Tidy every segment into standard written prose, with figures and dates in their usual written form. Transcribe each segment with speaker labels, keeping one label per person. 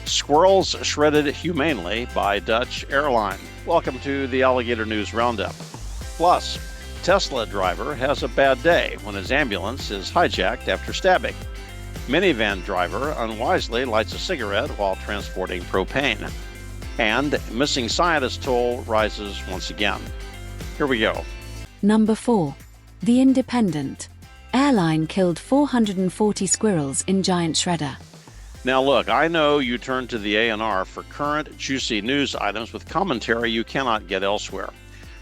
Speaker 1: Squirrels shredded humanely by Dutch Airline. Welcome to the Alligator News Roundup. Plus, Tesla driver has a bad day when his ambulance is hijacked after stabbing. Minivan driver unwisely lights a cigarette while transporting propane. And missing scientist toll rises once again. Here we go.
Speaker 2: Number 4. The Independent. Airline killed 440 squirrels in giant shredder.
Speaker 1: Now look, I know you turn to the A&R for current, juicy news items with commentary you cannot get elsewhere.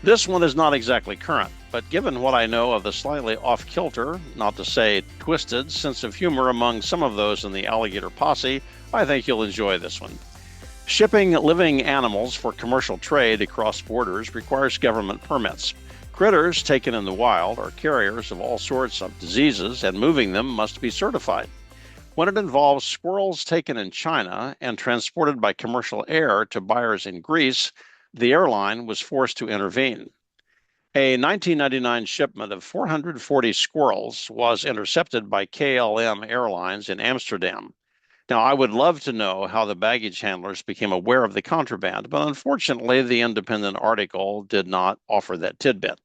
Speaker 1: This one is not exactly current, but given what I know of the slightly off-kilter, not to say twisted, sense of humor among some of those in the Alligator posse, I think you'll enjoy this one. Shipping living animals for commercial trade across borders requires government permits. Critters taken in the wild are carriers of all sorts of diseases, and moving them must be certified. When it involves squirrels taken in China and transported by commercial air to buyers in Greece, the airline was forced to intervene. A 1999 shipment of 440 squirrels was intercepted by KLM Airlines in Amsterdam. Now, I would love to know how the baggage handlers became aware of the contraband, but unfortunately, the Independent article did not offer that tidbit.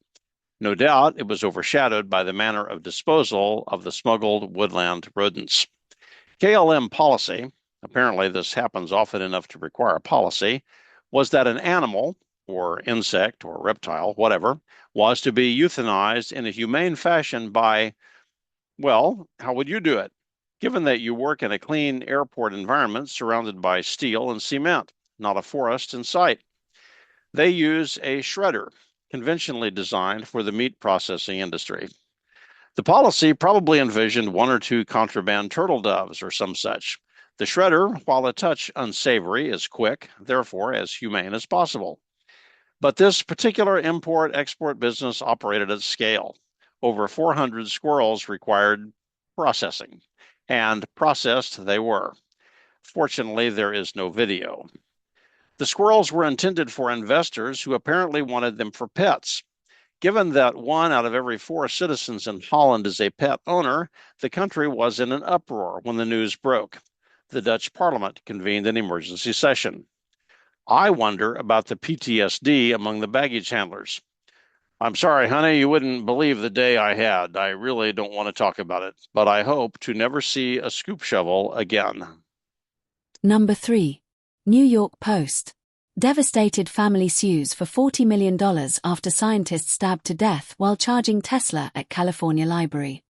Speaker 1: No doubt it was overshadowed by the manner of disposal of the smuggled woodland rodents. KLM policy, apparently this happens often enough to require a policy, was that an animal, or insect, or reptile, whatever, was to be euthanized in a humane fashion by, well, how would you do it? Given that you work in a clean airport environment surrounded by steel and cement, not a forest in sight. They use a shredder, conventionally designed for the meat processing industry. The policy probably envisioned one or two contraband turtle doves or some such. The shredder, while a touch unsavory, is quick, therefore as humane as possible. But this particular import-export business operated at scale. Over 400 squirrels required processing, and processed they were. Fortunately, there is no video. The squirrels were intended for investors who apparently wanted them for pets. Given that 1 out of every 4 citizens in Holland is a pet owner, the country was in an uproar when the news broke. The Dutch parliament convened an emergency session. I wonder about the PTSD among the baggage handlers. I'm sorry, honey, you wouldn't believe the day I had. I really don't want to talk about it, but I hope to never see a scoop shovel again.
Speaker 2: Number 3. New York Post. Devastated family sues for $40 million after scientists stabbed to death while charging Tesla at California library.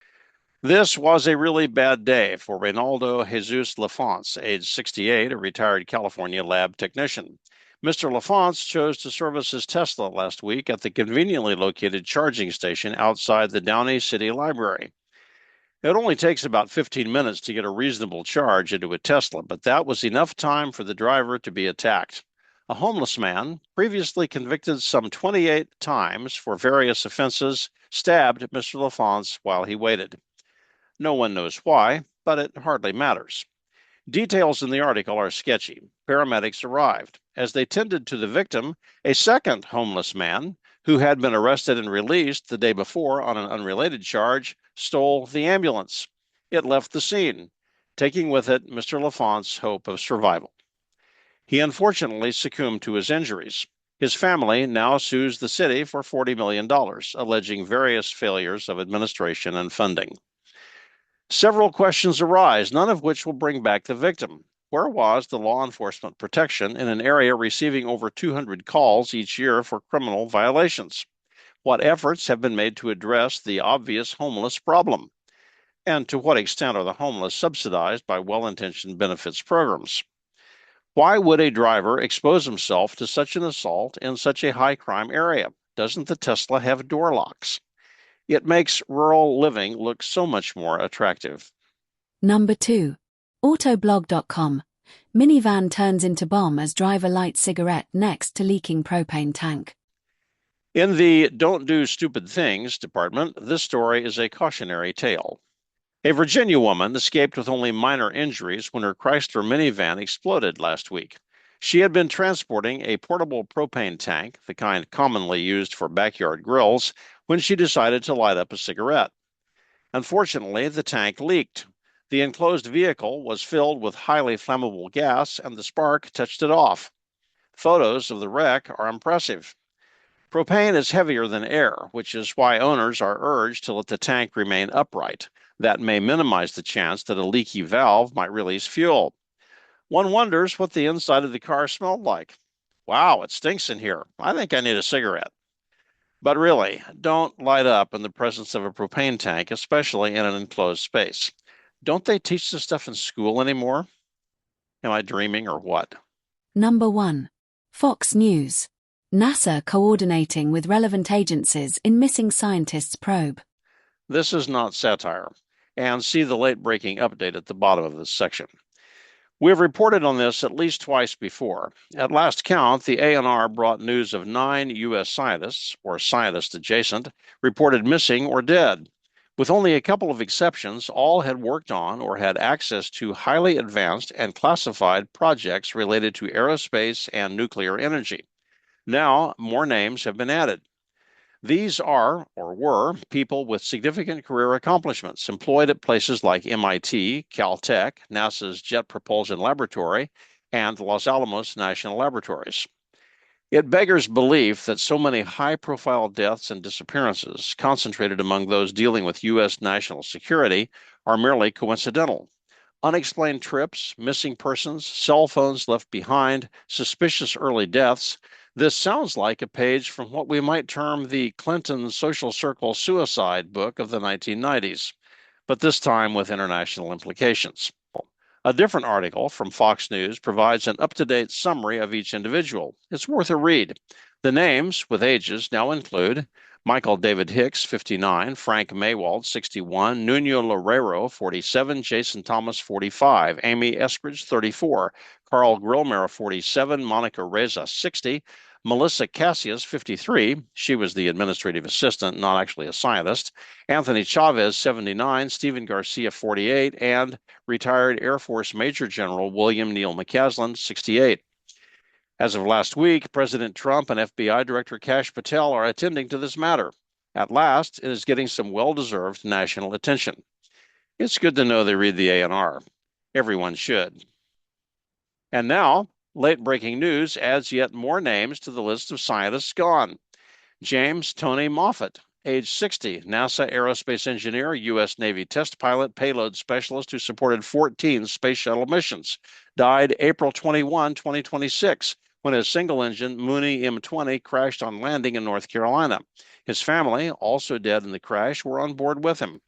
Speaker 1: This was a really bad day for Reynaldo Jesus Lafance, age 68, a retired California lab technician. Mr. Lafance chose to service his Tesla last week at the conveniently located charging station outside the Downey City Library. It only takes about 15 minutes to get a reasonable charge into a Tesla, but that was enough time for the driver to be attacked. A homeless man, previously convicted some 28 times for various offenses, stabbed Mr. Lafance while he waited. No one knows why, but it hardly matters. Details in the article are sketchy. Paramedics arrived. As they tended to the victim, a second homeless man, who had been arrested and released the day before on an unrelated charge, stole the ambulance. It left the scene, taking with it Mr. Lafance's hope of survival. He unfortunately succumbed to his injuries. His family now sues the city for $40 million, alleging various failures of administration and funding. Several questions arise, none of which will bring back the victim. Where was the law enforcement protection in an area receiving over 200 calls each year for criminal violations? What efforts have been made to address the obvious homeless problem? And to what extent are the homeless subsidized by well-intentioned benefits programs? Why would a driver expose himself to such an assault in such a high-crime area? Doesn't the Tesla have door locks? It makes rural living look so much more attractive.
Speaker 2: Number 2. Autoblog.com. Minivan turns into bomb as driver lights cigarette next to leaking propane tank.
Speaker 1: In the Don't Do Stupid Things department, this story is a cautionary tale. A Virginia woman escaped with only minor injuries when her Chrysler minivan exploded last week. She had been transporting a portable propane tank, the kind commonly used for backyard grills, when she decided to light up a cigarette. Unfortunately, the tank leaked. The enclosed vehicle was filled with highly flammable gas, and the spark touched it off. Photos of the wreck are impressive. Propane is heavier than air, which is why owners are urged to let the tank remain upright. That may minimize the chance that a leaky valve might release fuel. One wonders what the inside of the car smelled like. Wow, it stinks in here. I think I need a cigarette. But really, don't light up in the presence of a propane tank, especially in an enclosed space. Don't they teach this stuff in school anymore? Am I dreaming or what?
Speaker 2: Number 1. Fox News. NASA coordinating with relevant agencies in missing scientists probe.
Speaker 1: This is not satire. And see the late-breaking update at the bottom of this section. We've reported on this at least twice before. At last count, the ANR brought news of 9 U.S. scientists, or scientist adjacent, reported missing or dead. With only a couple of exceptions, all had worked on or had access to highly advanced and classified projects related to aerospace and nuclear energy. Now, more names have been added. These are, or were, people with significant career accomplishments employed at places like MIT, Caltech, NASA's Jet Propulsion Laboratory, and Los Alamos National Laboratories. It beggars belief that so many high-profile deaths and disappearances concentrated among those dealing with U.S. national security are merely coincidental. Unexplained trips, missing persons, cell phones left behind, suspicious early deaths. This sounds like a page from what we might term the Clinton Social Circle Suicide book of the 1990s, but this time with international implications. A different article from Fox News provides an up-to-date summary of each individual. It's worth a read. The names, with ages, now include Michael David Hicks, 59, Frank Maywald, 61, Nuno Loureiro, 47, Jason Thomas, 45, Amy Eskridge, 34, Carl Grillmer, 47, Monica Reza, 60, Melissa Cassius, 53, she was the administrative assistant, not actually a scientist, Anthony Chavez, 79, Stephen Garcia, 48, and retired Air Force Major General William Neal McCaslin, 68. As of last week, President Trump and FBI Director Kash Patel are attending to this matter. At last, it is getting some well-deserved national attention. It's good to know they read the ANR. Everyone should. And now, late-breaking news adds yet more names to the list of scientists gone. James Tony Moffett, age 60, NASA aerospace engineer, U.S. Navy test pilot, payload specialist who supported 14 space shuttle missions, died April 21, 2026, when his single-engine Mooney M20 crashed on landing in North Carolina. His family, also dead in the crash, were on board with him.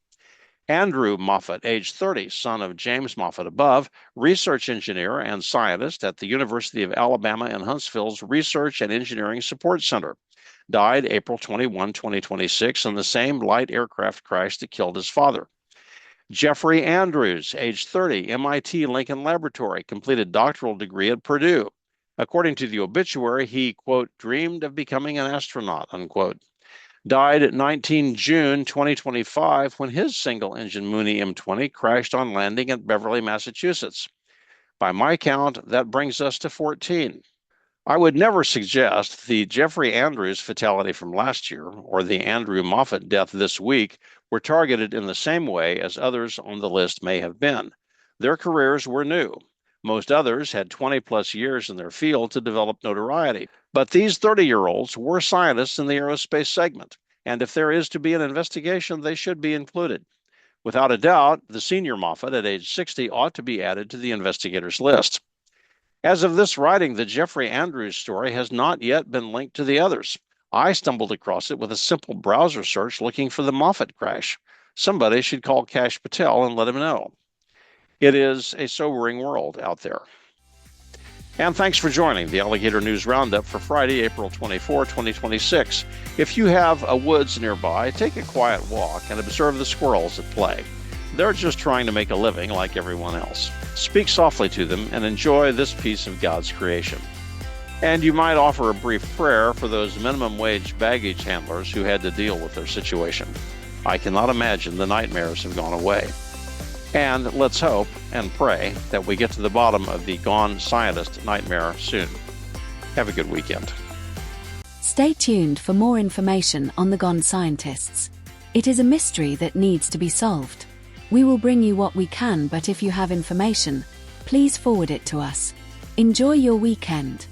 Speaker 1: Andrew Moffett, age 30, son of James Moffett above, research engineer and scientist at the University of Alabama in Huntsville's Research and Engineering Support Center, died April 21, 2026, in the same light aircraft crash that killed his father. Jeffrey Andrews, age 30, MIT Lincoln Laboratory, completed doctoral degree at Purdue. According to the obituary, he, quote, dreamed of becoming an astronaut, unquote. Died at 19 June 2025 when his single-engine Mooney M20 crashed on landing at Beverly, Massachusetts. By my count, that brings us to 14. I would never suggest the Jeffrey Andrews fatality from last year or the Andrew Moffett death this week were targeted in the same way as others on the list may have been. Their careers were new. Most others had 20-plus years in their field to develop notoriety. But these 30-year-olds were scientists in the aerospace segment, and if there is to be an investigation, they should be included. Without a doubt, the senior Moffett at age 60 ought to be added to the investigators list. As of this writing, the Jeffrey Andrews story has not yet been linked to the others. I stumbled across it with a simple browser search looking for the Moffett crash. Somebody should call Kash Patel and let him know. It is a sobering world out there. And thanks for joining the Alligator News Roundup for Friday, April 24, 2026. If you have a woods nearby, take a quiet walk and observe the squirrels at play. They're just trying to make a living like everyone else. Speak softly to them and enjoy this piece of God's creation. And you might offer a brief prayer for those minimum wage baggage handlers who had to deal with their situation. I cannot imagine the nightmares have gone away. And let's hope and pray that we get to the bottom of the gone scientist nightmare soon. Have a good weekend.
Speaker 2: Stay tuned for more information on the gone scientists. It is a mystery that needs to be solved. We will bring you what we can, but if you have information, please forward it to us. Enjoy your weekend.